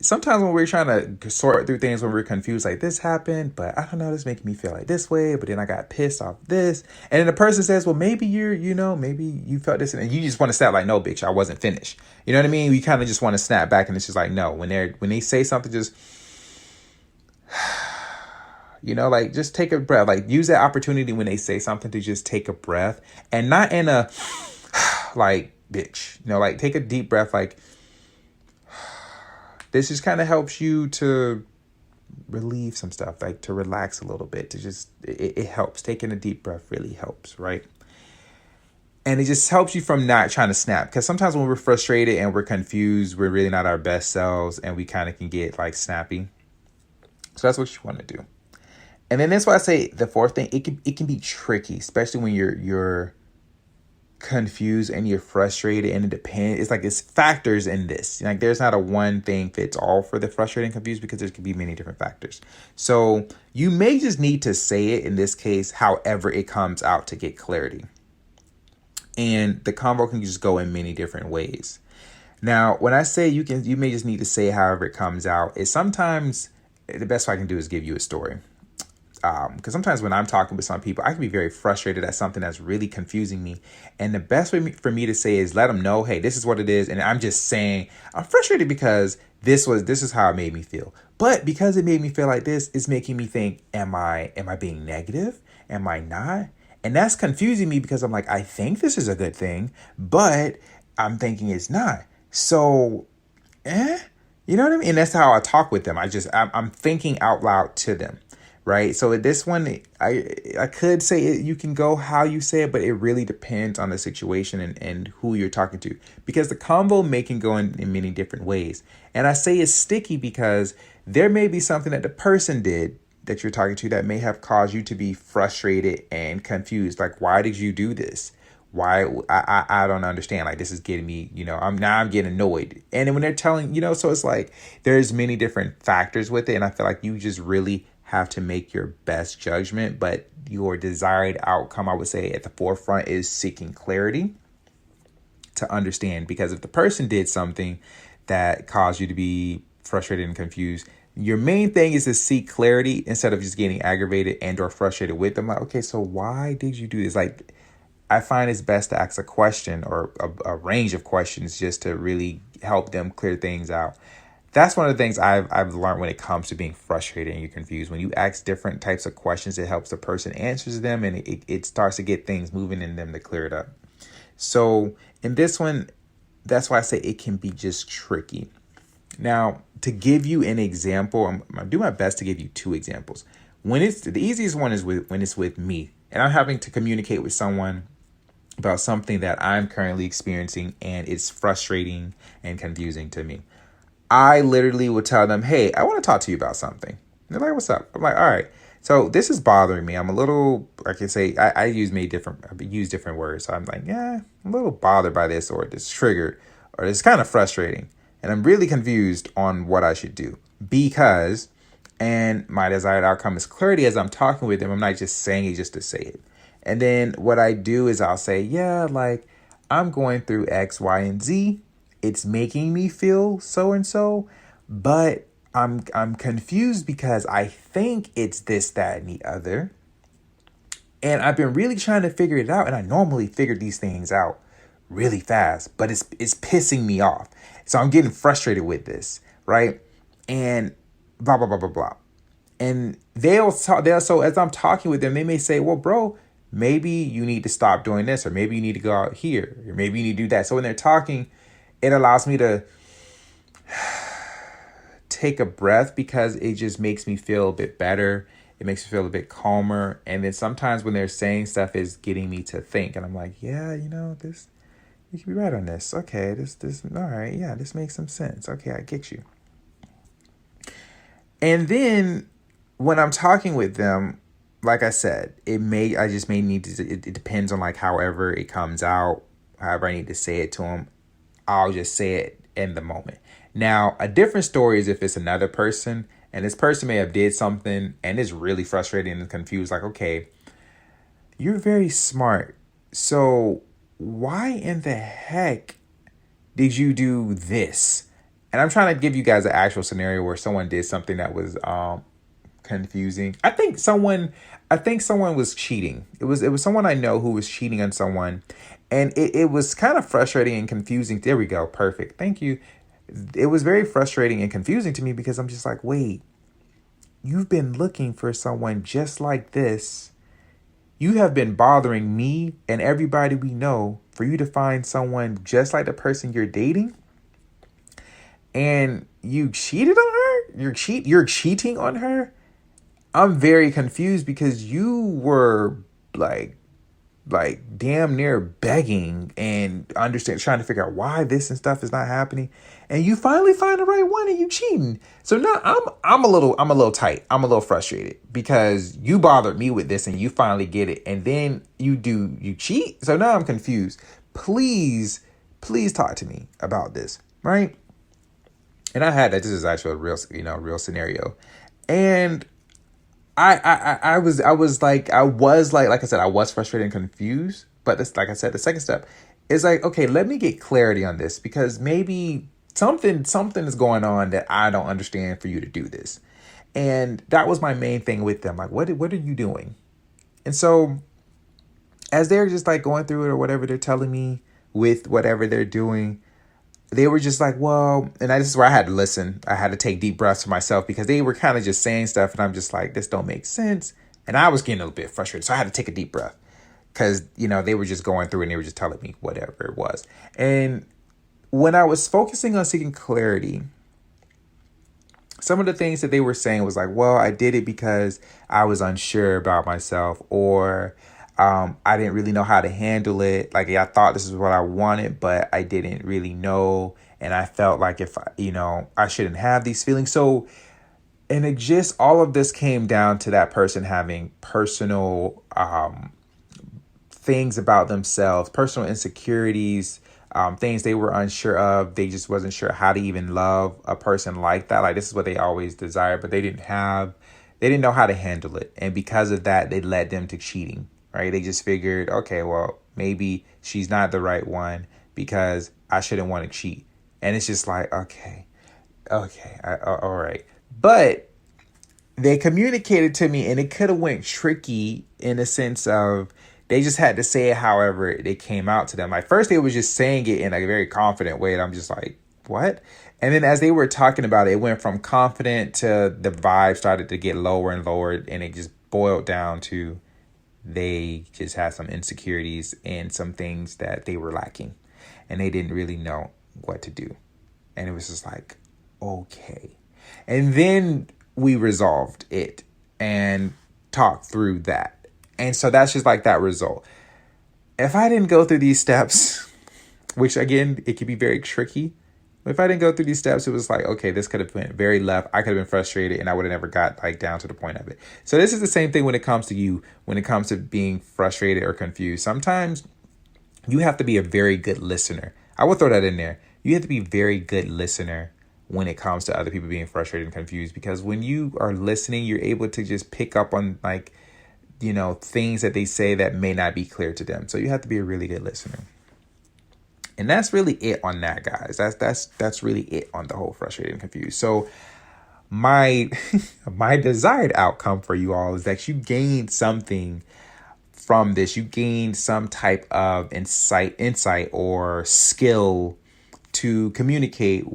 sometimes when we're trying to sort through things, when we're confused, like, this happened, but I don't know, this making me feel like this way, but then I got pissed off this. And then the person says, well, maybe maybe you felt this, and you just want to snap like, no, bitch, I wasn't finished. You know what I mean? We kind of just want to snap back, and it's just like, no, when they say something, just, like, just take a breath. Like, use that opportunity when they say something to just take a breath, and not in a, like, bitch, like, take a deep breath, like, this just kind of helps you to relieve some stuff, like to relax a little bit, to just, it helps. Taking a deep breath really helps, right? And it just helps you from not trying to snap. Because sometimes when we're frustrated and we're confused, we're really not our best selves, and we kind of can get like snappy. So that's what you want to do. And then that's why I say the fourth thing, it can be tricky, especially when you're confused and you're frustrated, and it depends. It's like, it's factors in this. Like, there's not a one thing fits all for the frustrated and confused, because there could be many different factors. So you may just need to say it in this case, however it comes out, to get clarity. And the convo can just go in many different ways. Now, when I say you may just need to say it however it comes out, is sometimes the best I can do is give you a story. Because sometimes when I'm talking with some people, I can be very frustrated at something that's really confusing me. And the best way for me to say is let them know, hey, this is what it is. And I'm just saying, I'm frustrated because this is how it made me feel. But because it made me feel like this, it's making me think, am I being negative? Am I not? And that's confusing me, because I'm like, I think this is a good thing, but I'm thinking it's not. So, you know what I mean? And that's how I talk with them. I'm thinking out loud to them. Right. So this one, I could say it, you can go how you say it, but it really depends on the situation and who you're talking to, because the convo can go in many different ways. And I say it's sticky because there may be something that the person did that you're talking to that may have caused you to be frustrated and confused. Like, why did you do this? Why? I don't understand. Like, this is getting me, I'm getting annoyed. And then when they're telling, so it's like there's many different factors with it. And I feel like you just really have to make your best judgment, but your desired outcome, I would say, at the forefront is seeking clarity to understand. Because if the person did something that caused you to be frustrated and confused, your main thing is to seek clarity instead of just getting aggravated and or frustrated with them. Like, okay, so why did you do this? Like, I find it's best to ask a question or a range of questions just to really help them clear things out. That's one of the things I've learned when it comes to being frustrated and you're confused. When you ask different types of questions, it helps the person answers them, and it starts to get things moving in them to clear it up. So in this one, that's why I say it can be just tricky. Now, to give you an example, I'm doing my best to give you two examples. When it's the easiest one is when it's with me and I'm having to communicate with someone about something that I'm currently experiencing, and it's frustrating and confusing to me, I literally would tell them, hey, I want to talk to you about something. And they're like, what's up? I'm like, all right. So this is bothering me. I'm a little, I can say, I use different words. So I'm like, yeah, I'm a little bothered by this, or this triggered, or it's kind of frustrating. And I'm really confused on what I should do because, and my desired outcome is clarity as I'm talking with them. I'm not just saying it just to say it. And then what I do is I'll say, yeah, like I'm going through X, Y, and Z. It's making me feel so and so, but I'm confused because I think it's this, that, and the other. And I've been really trying to figure it out. And I normally figure these things out really fast, but it's pissing me off. So I'm getting frustrated with this, right? And blah, blah, blah, blah, blah. And so as I'm talking with them, they may say, well, bro, maybe you need to stop doing this, or maybe you need to go out here, or maybe you need to do that. So when they're talking, it allows me to take a breath because it just makes me feel a bit better. It makes me feel a bit calmer. And then sometimes when they're saying stuff, is getting me to think. And I'm like, yeah, this, you can be right on this. Okay, this, all right. Yeah, this makes some sense. Okay, I get you. And then when I'm talking with them, like I said, I just may need to, it depends on like however it comes out, however I need to say it to them. I'll just say it in the moment. Now, a different story is if it's another person and this person may have did something and it's really frustrating and confused. Like, okay, you're very smart. So why in the heck did you do this? And I'm trying to give you guys an actual scenario where someone did something that was confusing. I think someone was cheating. It was someone I know who was cheating on someone. And it was kind of frustrating and confusing. There we go. Perfect. Thank you. It was very frustrating and confusing to me because I'm just like, wait, you've been looking for someone just like this. You have been bothering me and everybody we know for you to find someone just like the person you're dating. And you cheated on her? You're cheating on her? I'm very confused because you were like damn near begging and trying to figure out why this and stuff is not happening. And you finally find the right one and you cheating. So now I'm a little tight. I'm a little frustrated because you bothered me with this and you finally get it. And then you cheat. So now I'm confused. Please talk to me about this. Right. And I had that. This is actually a real scenario. And I was like I said, I was frustrated and confused. But this, like I said, the second step is like, okay, let me get clarity on this because maybe something is going on that I don't understand for you to do this. And that was my main thing with them. Like, what are you doing? And so as they're just like going through it or whatever they're telling me with whatever they're doing, they were just like, well, and this is where I had to listen. I had to take deep breaths for myself because they were kind of just saying stuff. And I'm just like, this don't make sense. And I was getting a little bit frustrated. So I had to take a deep breath because, they were just going through and they were just telling me whatever it was. And when I was focusing on seeking clarity, some of the things that they were saying was like, well, I did it because I was unsure about myself, or I didn't really know how to handle it. Like, I thought this is what I wanted, but I didn't really know. And I felt like if, I shouldn't have these feelings. So, and it just, all of this came down to that person having personal things about themselves, personal insecurities, things they were unsure of. They just wasn't sure how to even love a person like that. Like, this is what they always desired, but they didn't know how to handle it. And because of that, they led them to cheating. Right? They just figured, okay, well, maybe she's not the right one because I shouldn't want to cheat. And it's just like, okay, all right. But they communicated to me and it could have went tricky in the sense of they just had to say it however it came out to them. Like, first they was just saying it in a very confident way. And I'm just like, what? And then as they were talking about it, it went from confident to the vibe started to get lower and lower. And it just boiled down to they just had some insecurities and some things that they were lacking and they didn't really know what to do. And it was just like, okay. And then we resolved it and talked through that. And so that's just like that result. If I didn't go through these steps, which again, it could be very tricky. If I didn't go through these steps, it was like, okay, this could have been very left. I could have been frustrated and I would have never got like down to the point of it. So this is the same thing when it comes to you, when it comes to being frustrated or confused. Sometimes you have to be a very good listener. I will throw that in there. You have to be a very good listener when it comes to other people being frustrated and confused, because when you are listening, you're able to just pick up on like, things that they say that may not be clear to them. So you have to be a really good listener. And that's really it on that, guys. That's really it on the whole frustrated and confused. So my my desired outcome for you all is that you gained something from this. You gained some type of insight or skill to communicate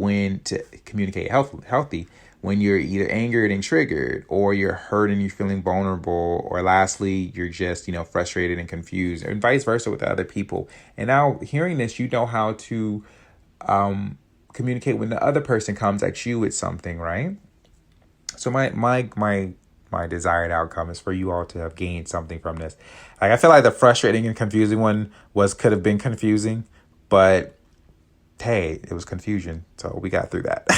healthy when you're either angered and triggered, or you're hurt and you're feeling vulnerable, or lastly, you're just, frustrated and confused, and vice versa with other people. And now hearing this, you know how to communicate when the other person comes at you with something, right? So my desired outcome is for you all to have gained something from this. Like, I feel like the frustrating and confusing one could have been confusing, but hey, it was confusion. So we got through that.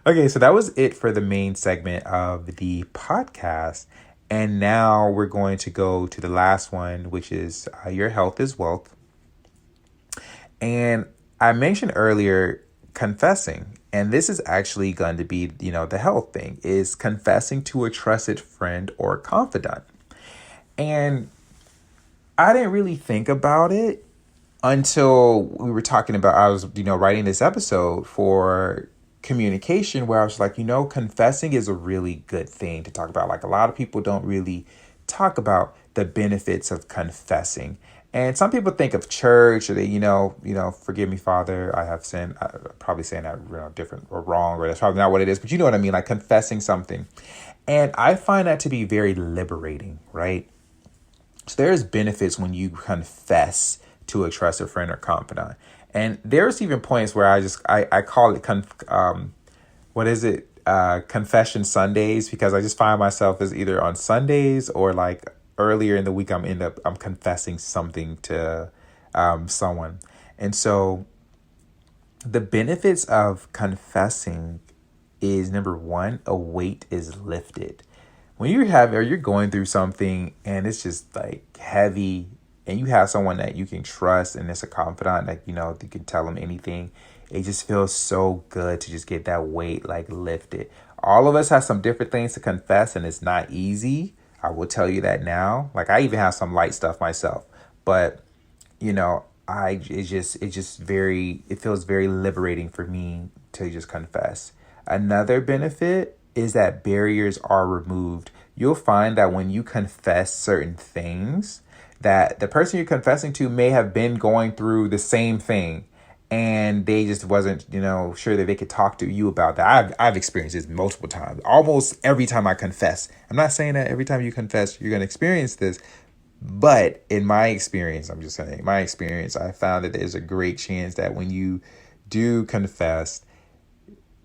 Okay, so that was it for the main segment of the podcast. And now we're going to go to the last one, which is your health is wealth. And I mentioned earlier confessing. And this is actually going to be, the health thing is confessing to a trusted friend or confidant. And I didn't really think about it until we were talking about, I was, writing this episode for communication, where I was like, confessing is a really good thing to talk about. Like, a lot of people don't really talk about the benefits of confessing. And some people think of church, or they, forgive me, Father, I have sinned. I'm probably saying that different or wrong, or that's probably not what it is, but you know what I mean, like confessing something. And I find that to be very liberating, right? So there's benefits when you confess to a trusted friend or confidant. And there's even points where I call it, confession Sundays, because I just find myself as either on Sundays or like earlier in the week, I'm confessing something to someone. And so the benefits of confessing is, number one, a weight is lifted. When you're going through something and it's just like heavy, and you have someone that you can trust and it's a confidant that, you can tell them anything, it just feels so good to just get that weight like lifted. All of us have some different things to confess, and it's not easy. I will tell you that now. Like, I even have some light stuff myself, but it feels very liberating for me to just confess. Another benefit is that barriers are removed. You'll find that when you confess certain things, that the person you're confessing to may have been going through the same thing, and they just wasn't, sure that they could talk to you about that. I've experienced this multiple times. Almost every time I confess. I'm not saying that every time you confess, you're going to experience this. But in my experience, I found that there's a great chance that when you do confess,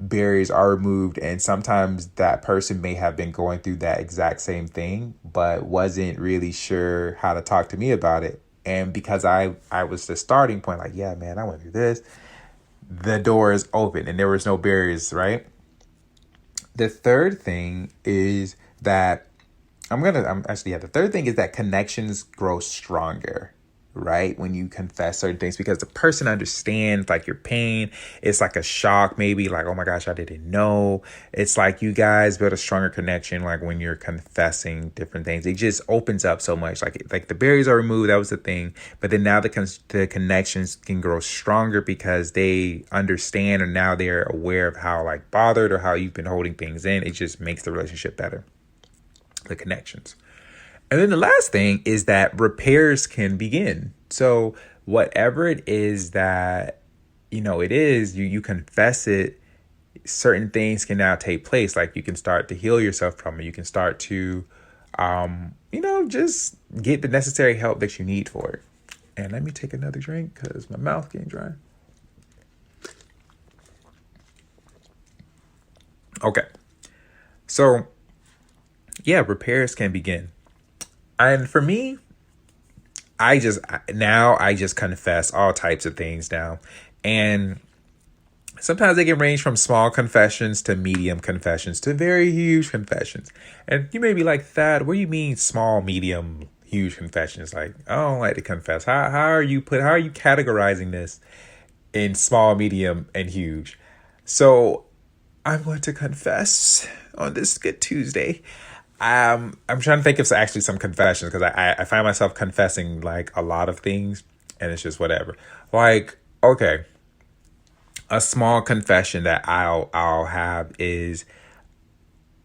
barriers are removed, and sometimes that person may have been going through that exact same thing but wasn't really sure how to talk to me about it. And because I was the starting point, like, yeah, man, I went through this, the door is open and there was no barriers, right? The third thing is that the third thing is that connections grow stronger, right? When you confess certain things, because the person understands like your pain. It's like a shock, maybe like, oh my gosh, I didn't know. It's like you guys build a stronger connection. Like when you're confessing different things, it just opens up so much. Like the barriers are removed. That was the thing. But then now the connections can grow stronger because they understand, and now they're aware of how like bothered or how you've been holding things in. It just makes the relationship better. The connections. And then the last thing is that repairs can begin. So whatever it is that, you confess it, certain things can now take place. Like you can start to heal yourself from it. You can start to, just get the necessary help that you need for it. And let me take another drink because my mouth getting dry. Okay. So, yeah, repairs can begin. And for me, I just confess all types of things now. And sometimes they can range from small confessions to medium confessions to very huge confessions. And you may be like, Thad, what do you mean small, medium, huge confessions? Like, I don't like to confess. How are you categorizing this in small, medium, and huge? So I'm going to confess on this Good Tuesday. I'm trying to think of actually some confessions, because I find myself confessing like a lot of things, and it's just whatever. Like, okay, a small confession that I'll have is,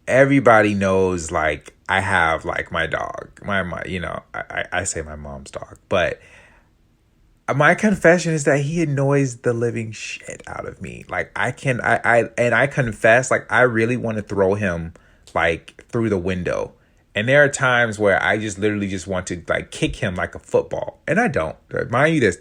everybody knows, like, I have like my dog, my I say my mom's dog, but my confession is that he annoys the living shit out of me. Like, I confess, like, I really want to throw him like through the window. And there are times where I just literally just want to like kick him like a football. And I don't. Mind you this,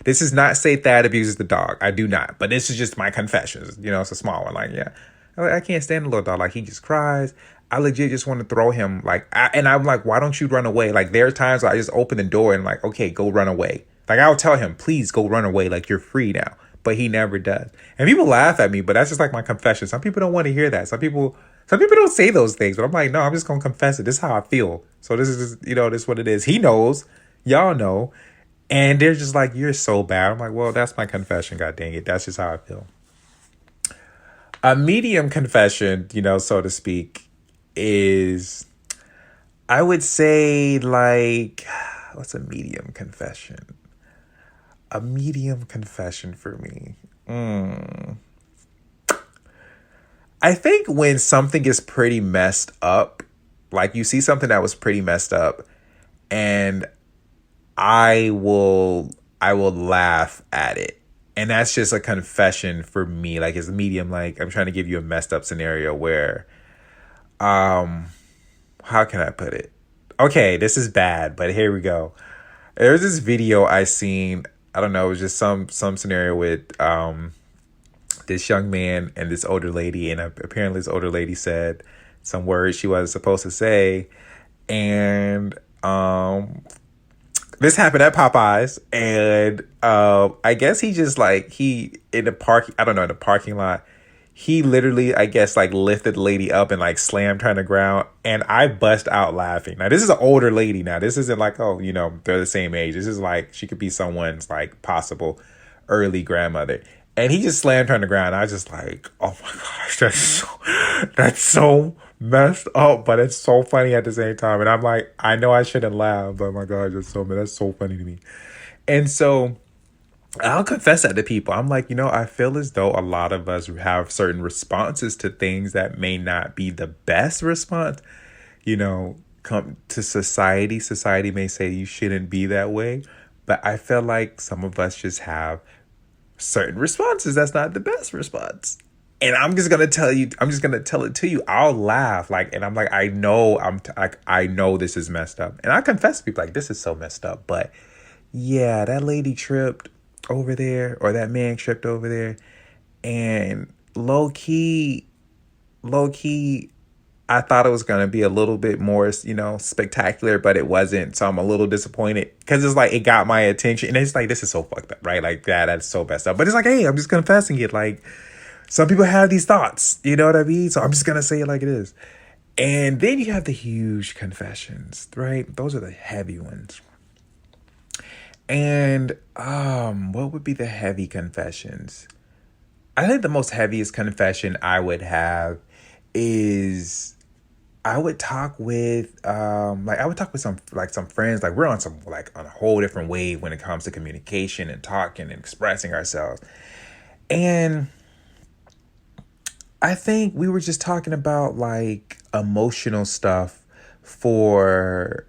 this is not say Thad abuses the dog. I do not. But this is just my confessions. It's a small one. Like, yeah, I can't stand the little dog. Like, he just cries. I legit just want to throw him. Like, and I'm like, why don't you run away? Like, there are times where I just open the door and like, okay, go run away. Like, I'll tell him, please go run away. Like, you're free now. But he never does. And people laugh at me, but that's just like my confession. Some people don't want to hear that. Some people don't say those things, but I'm like, no, I'm just going to confess it. This is how I feel. So this is just, this is what it is. He knows. Y'all know. And they're just like, you're so bad. I'm like, well, that's my confession. God dang it. That's just how I feel. A medium confession, so to speak, is, I would say, like, what's a medium confession? A medium confession for me. I think when something is pretty messed up, like you see something that was pretty messed up, and I will laugh at it. And that's just a confession for me. Like, it's a medium, like I'm trying to give you a messed up scenario where, how can I put it? Okay, this is bad, but here we go. There's this video I seen. I don't know, it was just some scenario with this young man and this older lady, and apparently this older lady said some words she wasn't supposed to say, and this happened at Popeyes, and I guess he just like in the parking lot, he literally, I guess, like lifted the lady up and like slammed her on the ground. And I bust out laughing. Now, this is an older lady now. This isn't like, oh, they're the same age. This is like, she could be someone's like possible early grandmother. And he just slammed her on the ground. I was just like, oh my gosh, that's so messed up. But it's so funny at the same time. And I'm like, I know I shouldn't laugh, but my gosh, that's so funny to me. And so I'll confess that to people. I'm like, I feel as though a lot of us have certain responses to things that may not be the best response. Come to society. Society may say you shouldn't be that way. But I feel like some of us just have certain responses that's not the best response. And I'm just going to tell it to you. I'll laugh. Like, and I'm like, I know I know this is messed up. And I confess to people like, this is so messed up. But yeah, that lady tripped over there, or that man tripped over there, and low key, I thought it was going to be a little bit more, spectacular, but it wasn't. So I'm a little disappointed, because it's like, it got my attention, and it's like, this is so fucked up, right? Like, that's so messed up. But it's like, hey, I'm just confessing it. Like, some people have these thoughts, you know what I mean? So I'm just going to say it like it is. And then you have the huge confessions, right? Those are the heavy ones. And what would be the heavy confessions? I think the most heaviest confession I would have is, I would talk with some friends. Like, we're on on a whole different wave when it comes to communication and talking and expressing ourselves. And I think we were just talking about like emotional stuff for,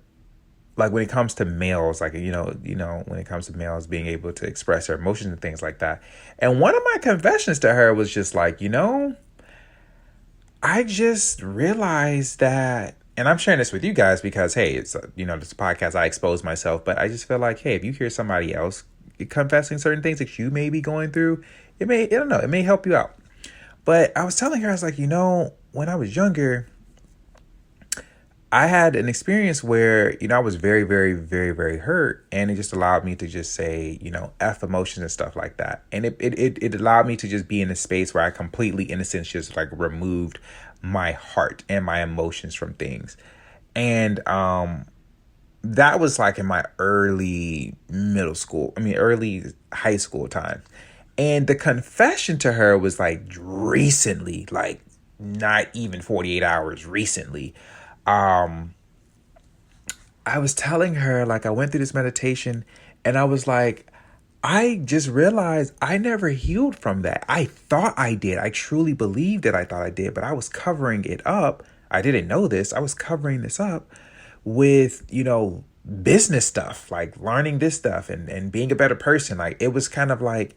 like, when it comes to males, like, when it comes to males being able to express their emotions and things like that. And one of my confessions to her was just like, I just realized that, and I'm sharing this with you guys because, hey, it's, this podcast, I expose myself, but I just feel like, hey, if you hear somebody else confessing certain things that you may be going through, it may help you out. But I was telling her, I was like, when I was younger, I had an experience where, I was very, very, very, very hurt. And it just allowed me to just say, F emotions and stuff like that. And it allowed me to just be in a space where I completely, in a sense, just like removed my heart and my emotions from things. And that was like in my early early high school time. And the confession to her was like recently, like not even 48 hours recently. um I was telling her, like, I went through this meditation and I was like, I just realized I never healed from that. I thought I did. I truly believed that I thought I did, but I was covering it up. I didn't know this. I was covering this up with, business stuff, like learning this stuff and being a better person. Like, it was kind of like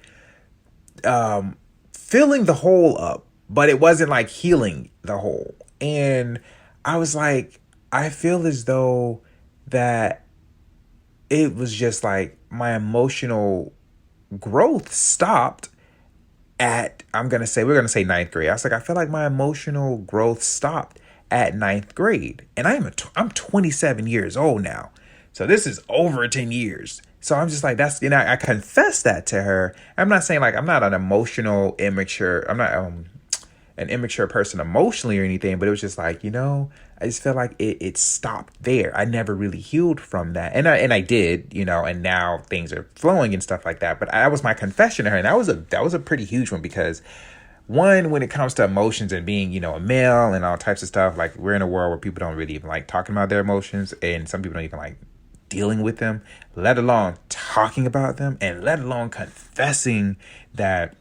filling the hole up, but it wasn't like healing the hole. And I was like, I feel as though that it was just like my emotional growth stopped at, we're gonna say ninth grade. I was like, I feel like my emotional growth stopped at ninth grade, and I'm 27 years old now, so this is over 10 years. So I'm just like, that's, I confessed that to her. I'm not saying like I'm not an emotional immature. I'm not an immature person emotionally or anything, but it was just like, I just felt like it stopped there. I never really healed from that. And I did, and now things are flowing and stuff like that. But that was my confession to her. And that was a pretty huge one, because one, when it comes to emotions and being, a male and all types of stuff, like, we're in a world where people don't really even like talking about their emotions, and some people don't even like dealing with them, let alone talking about them, and let alone confessing that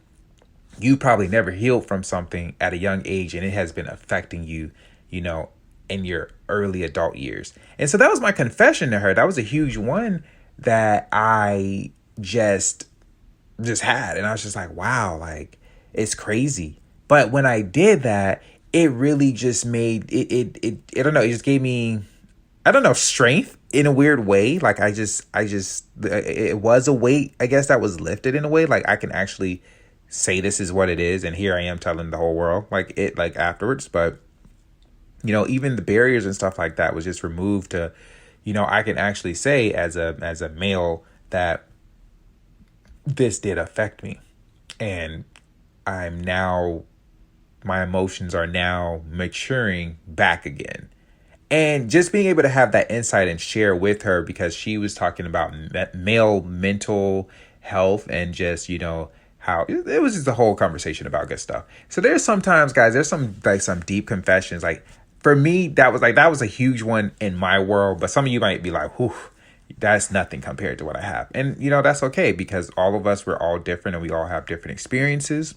you probably never healed from something at a young age and it has been affecting you, in your early adult years. And so that was my confession to her. That was a huge one that I just had. And I was just like, wow, like, it's crazy. But when I did that, it really just made it I don't know, it just gave me, I don't know, strength in a weird way. Like, it was a weight, I guess, that was lifted in a way. Like, I can actually say this is what it is, and here I am telling the whole world like it, like, afterwards. But even the barriers and stuff like that was just removed to, I can actually say as a male that this did affect me, and my emotions are now maturing back again. And just being able to have that insight and share with her, because she was talking about male mental health and just, how it was just a whole conversation about good stuff. So there's sometimes, guys, there's some deep confessions. Like, for me, that was a huge one in my world. But some of you might be like, whew, that's nothing compared to what I have. And, that's okay, because all of us, we're all different and we all have different experiences.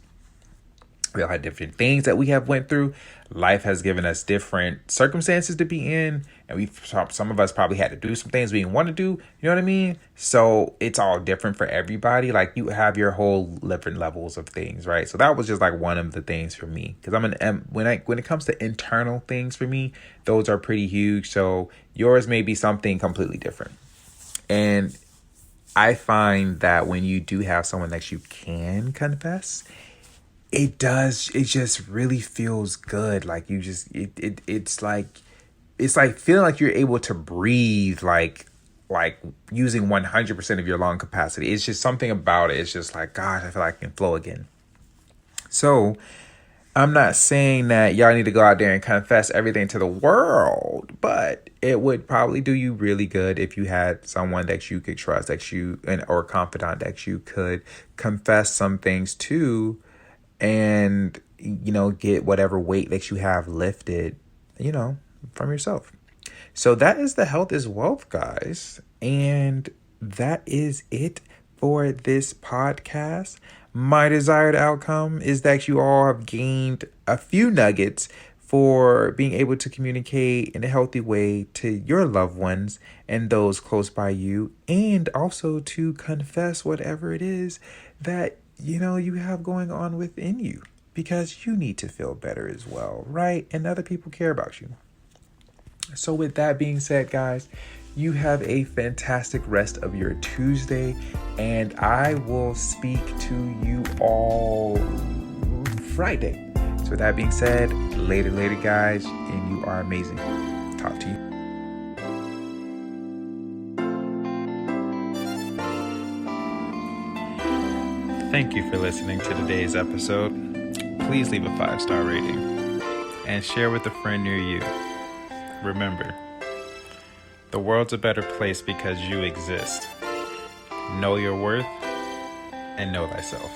We all had different things that we have went through. Life has given us different circumstances to be in. And some of us probably had to do some things we didn't want to do. You know what I mean? So it's all different for everybody. Like, you have your whole different levels of things, right? So that was just like one of the things for me. Because when it comes to internal things for me, those are pretty huge. So yours may be something completely different. And I find that when you do have someone that you can confess, it just really feels good. Like, you just, it's like feeling like you're able to breathe, like using 100% of your lung capacity. It's just something about it. It's just like, gosh, I feel like I can flow again. So I'm not saying that y'all need to go out there and confess everything to the world, but it would probably do you really good if you had someone that you could trust, or a confidant that you could confess some things to, and get whatever weight that you have lifted from yourself. So that is the Health is Wealth, guys, and that is it for this podcast. My desired outcome is that you all have gained a few nuggets for being able to communicate in a healthy way to your loved ones and those close by you, and also to confess whatever it is that you have going on within you, because you need to feel better as well, right? And other people care about you. So with that being said, guys, you have a fantastic rest of your Tuesday, and I will speak to you all Friday. So with that being said, later, guys, and you are amazing. Talk to you. Thank you for listening to today's episode. Please leave a 5-star rating and share with a friend near you. Remember, the world's a better place because you exist. Know your worth and know thyself.